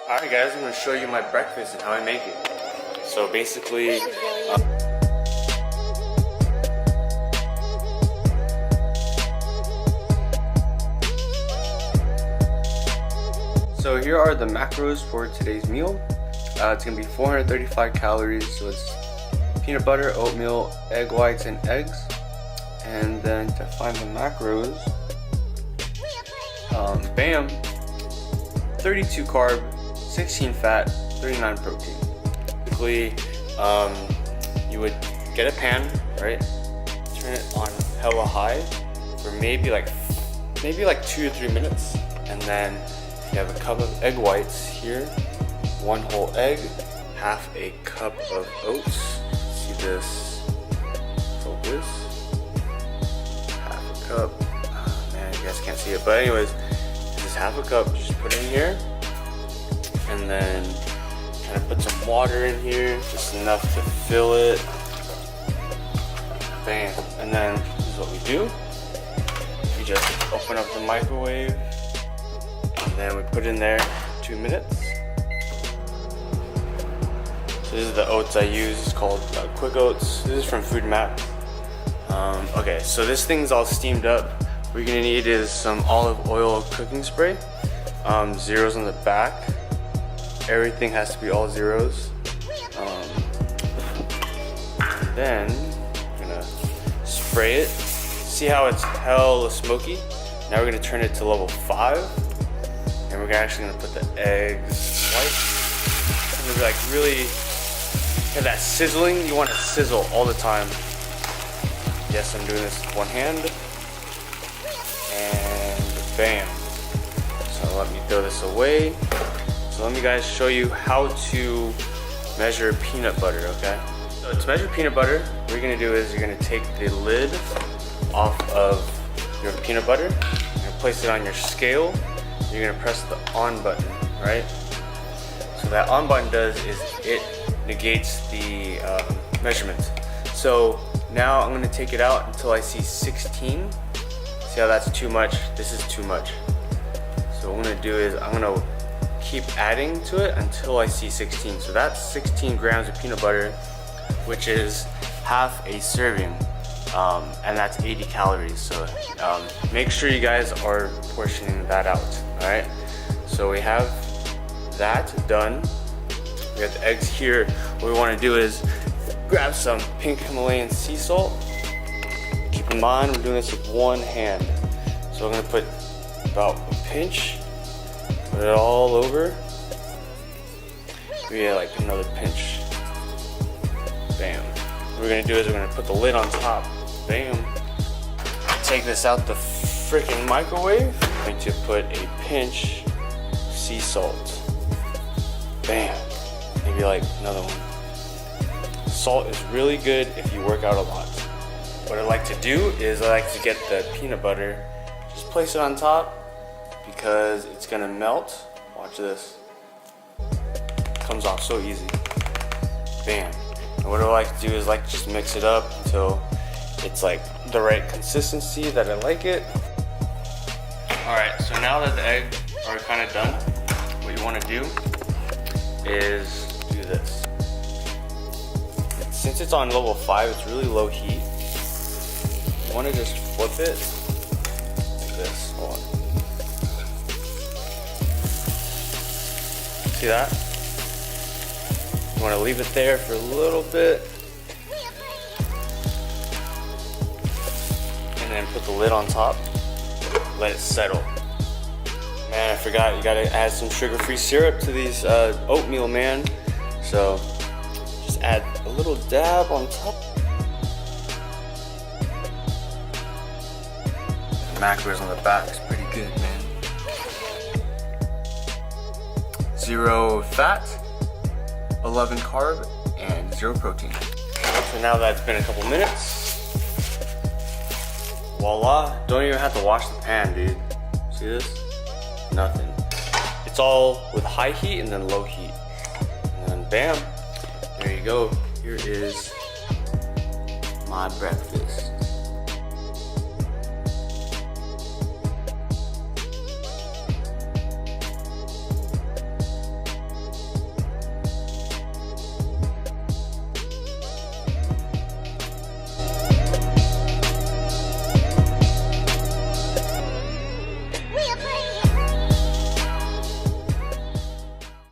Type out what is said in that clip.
Alright guys, I'm going to show you my breakfast and how I make it. So basically, so here are the macros for today's meal. It's going to be 435 calories, so it's peanut butter, oatmeal, egg whites, and eggs. And then to find the macros, bam, 32 carb, 16 fat, 39 protein. Basically, you would get a pan, right? Turn it on hella high for maybe like 2 to 3 minutes, and then you have a cup of egg whites here, 1 whole egg, half a cup of oats. See this? Focus. Half a cup. Oh, man, you guys can't see it, but anyways, just half a cup. Just put it in here. And then kind of put some water in here, just enough to fill it. Bam. And then this is what we do. We just open up the microwave, and then we put it in there 2 minutes. So this is the oats I use. It's called Quick Oats. This is from Food Map. Okay, so this thing's all steamed up. What you're gonna need is some olive oil cooking spray. Zeros on the back. Everything has to be all zeros. Then I'm gonna spray it. See how it's hella smoky? Now we're gonna turn it to level 5, and we're actually gonna put the eggs white. And we're like really have that sizzling. You want to sizzle all the time. Yes, I'm doing this with one hand, and bam. So let me throw this away. So let me guys show you how to measure peanut butter, okay? So to measure peanut butter, what you're gonna do is you're gonna take the lid off of your peanut butter, you're gonna place it on your scale, you're gonna press the on button, right? So that on button does is it negates the measurement. So now I'm gonna take it out until I see 16. See how that's too much? This is too much. So what I'm gonna do is I'm gonna keep adding to it until I see 16. So that's 16 grams of peanut butter, which is half a serving, and that's 80 calories. So make sure you guys are portioning that out. All right. So we have that done. We got the eggs here. What we want to do is grab some pink Himalayan sea salt. Keep in mind we're doing this with one hand. So I'm gonna put about a pinch. Put it all over. We get like another pinch. Bam. What we're gonna do is we're gonna put the lid on top. Bam. Take this out the freaking microwave. I'm going to put a pinch sea salt. Bam. Maybe like another one. Salt is really good if you work out a lot. What I like to do is I like to get the peanut butter, just place it on top, because it's gonna melt. Watch this. Comes off so easy. Bam. And what I like to do is like just mix it up until it's like the right consistency that I like it. Alright, so now that the eggs are kind of done, what you want to do is do this. Since it's on level 5, it's really low heat. You want to just flip it like this. Hold on. See that? You want to leave it there for a little bit, and then put the lid on top. Let it settle. Man, I forgot, you gotta add some sugar-free syrup to these oatmeal, man. So just add a little dab on top. The macros on the back is pretty good, man. 0 fat, 11 carb, and 0 protein. So now that it's been a couple minutes, voila, don't even have to wash the pan, dude. See this? Nothing. It's all with high heat and then low heat. And then bam, there you go. Here is my breakfast.